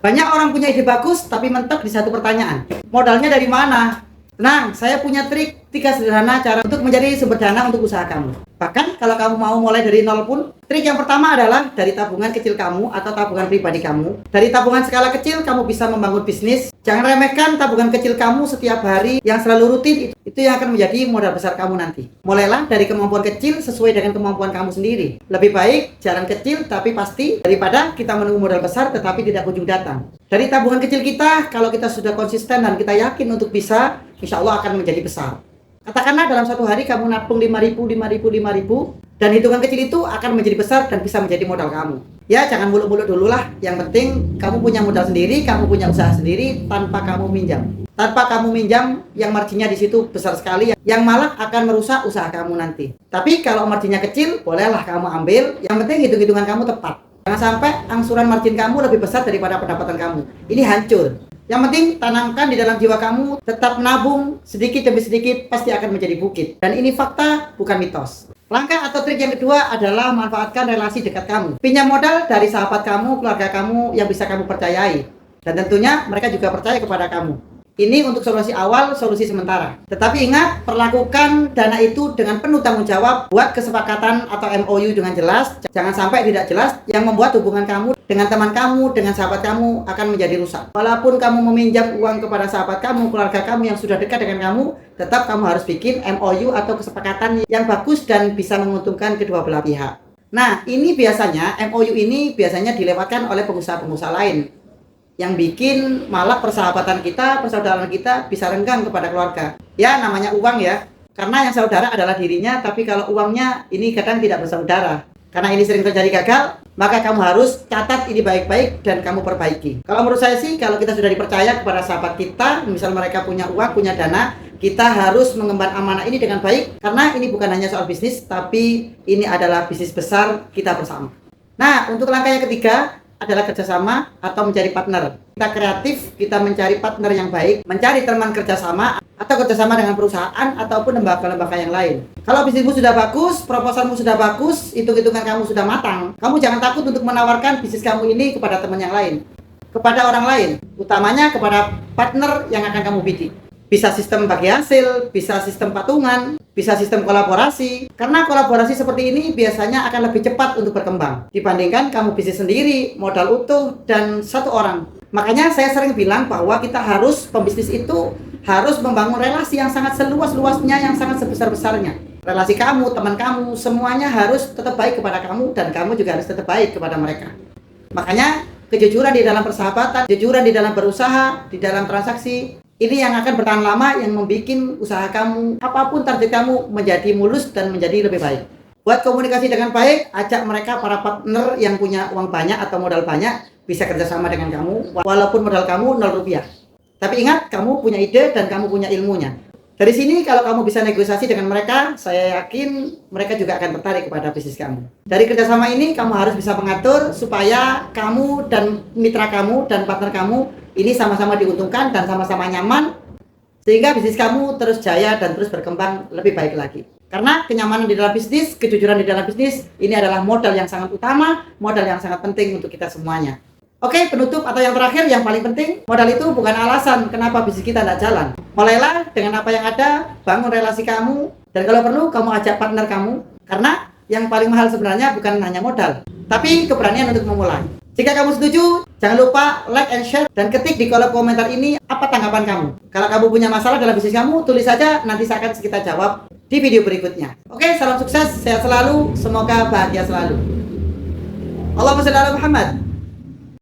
Banyak orang punya ide bagus tapi mentok di satu pertanyaan. Modalnya dari mana? Tenang, saya punya trik 3 sederhana cara untuk menjadi sumber dana untuk usaha kamu. Bahkan kalau kamu mau mulai dari nol pun, trik yang pertama adalah dari tabungan kecil kamu atau tabungan pribadi kamu. Dari tabungan skala kecil kamu bisa membangun bisnis. Jangan remehkan tabungan kecil kamu setiap hari yang selalu rutin, itu yang akan menjadi modal besar kamu nanti. Mulailah dari kemampuan kecil sesuai dengan kemampuan kamu sendiri. Lebih baik jalan kecil tapi pasti daripada kita menunggu modal besar tetapi tidak kunjung datang. Dari tabungan kecil kita, kalau kita sudah konsisten dan kita yakin untuk bisa, insya Allah akan menjadi besar. Katakanlah dalam satu hari kamu nabung 5.000, 5.000, dan hitungan kecil itu akan menjadi besar dan bisa menjadi modal kamu. Ya, jangan muluk-muluk dulu lah. Yang penting kamu punya modal sendiri, kamu punya usaha sendiri tanpa kamu minjam. Tanpa kamu minjam, yang marginnya di situ besar sekali, yang malah akan merusak usaha kamu nanti. Tapi kalau marginnya kecil, bolehlah kamu ambil. Yang penting hitung-hitungan kamu tepat. Jangan sampai angsuran margin kamu lebih besar daripada pendapatan kamu. Ini hancur. Yang penting tanamkan di dalam jiwa kamu, tetap menabung sedikit demi sedikit pasti akan menjadi bukit. Dan ini fakta, bukan mitos. Langkah atau trik yang kedua adalah manfaatkan relasi dekat kamu. Pinjam modal dari sahabat kamu, keluarga kamu yang bisa kamu percayai. Dan tentunya mereka juga percaya kepada kamu. Ini untuk solusi awal, solusi sementara. Tetapi ingat, perlakukan dana itu dengan penuh tanggung jawab. Buat kesepakatan atau MOU dengan jelas. Jangan sampai tidak jelas yang membuat hubungan kamu dengan teman kamu, dengan sahabat kamu akan menjadi rusak. Walaupun kamu meminjam uang kepada sahabat kamu, keluarga kamu yang sudah dekat dengan kamu, tetap kamu harus bikin MOU atau kesepakatan yang bagus dan bisa menguntungkan kedua belah pihak. Nah, ini biasanya, MOU ini biasanya dilewatkan oleh pengusaha-pengusaha lain. Yang bikin malah persahabatan kita, persaudaraan kita bisa renggang kepada keluarga. Ya, namanya uang ya. Karena yang saudara adalah dirinya, tapi kalau uangnya ini kadang tidak bersaudara. Karena ini sering terjadi gagal, maka kamu harus catat ini baik-baik dan kamu perbaiki. Kalau menurut saya sih, kalau kita sudah dipercaya kepada sahabat kita, misal mereka punya uang, punya dana, kita harus mengemban amanah ini dengan baik. Karena ini bukan hanya soal bisnis, tapi ini adalah bisnis besar kita bersama. Nah, untuk langkah yang ketiga adalah kerjasama atau mencari partner. Kita kreatif, kita mencari partner yang baik, mencari teman kerjasama atau kerjasama dengan perusahaan ataupun lembaga-lembaga yang lain. Kalau bisnismu sudah bagus, proposalmu sudah bagus, hitung-hitungan kamu sudah matang, kamu jangan takut untuk menawarkan bisnis kamu ini kepada teman yang lain, kepada orang lain, utamanya kepada partner yang akan kamu bidik. Bisa sistem bagi hasil, bisa sistem patungan, bisa sistem kolaborasi. Karena kolaborasi seperti ini biasanya akan lebih cepat untuk berkembang dibandingkan kamu bisnis sendiri, modal utuh, dan satu orang. Makanya saya sering bilang bahwa kita harus, pembisnis itu harus membangun relasi yang sangat seluas-luasnya, yang sangat sebesar-besarnya. Relasi kamu, teman kamu, semuanya harus tetap baik kepada kamu dan kamu juga harus tetap baik kepada mereka. Makanya kejujuran di dalam persahabatan, kejujuran di dalam berusaha, di dalam transaksi, ini yang akan bertahan lama, yang membuat usaha kamu, apapun target kamu, menjadi mulus dan menjadi lebih baik. Buat komunikasi dengan baik, ajak mereka, para partner yang punya uang banyak atau modal banyak, bisa kerjasama dengan kamu, walaupun modal kamu 0 rupiah. Tapi ingat, kamu punya ide dan kamu punya ilmunya. Dari sini kalau kamu bisa negosiasi dengan mereka, saya yakin mereka juga akan tertarik kepada bisnis kamu. Dari kerjasama ini, kamu harus bisa mengatur supaya kamu dan mitra kamu dan partner kamu ini sama-sama diuntungkan dan sama-sama nyaman, sehingga bisnis kamu terus jaya dan terus berkembang lebih baik lagi. Karena kenyamanan di dalam bisnis, kejujuran di dalam bisnis, ini adalah modal yang sangat utama, modal yang sangat penting untuk kita semuanya. Oke, penutup atau yang terakhir, yang paling penting, modal itu bukan alasan kenapa bisnis kita tidak jalan. Mulailah dengan apa yang ada, bangun relasi kamu, dan kalau perlu kamu ajak partner kamu. Karena yang paling mahal sebenarnya bukan hanya modal, tapi keberanian untuk memulai. Jika kamu setuju, jangan lupa like and share dan ketik di kolom komentar ini apa tanggapan kamu. Kalau kamu punya masalah dalam bisnis kamu, tulis saja, nanti saya akan kita jawab di video berikutnya. Oke, salam sukses, sehat selalu, semoga bahagia selalu. Allahumma shalli ala Muhammad.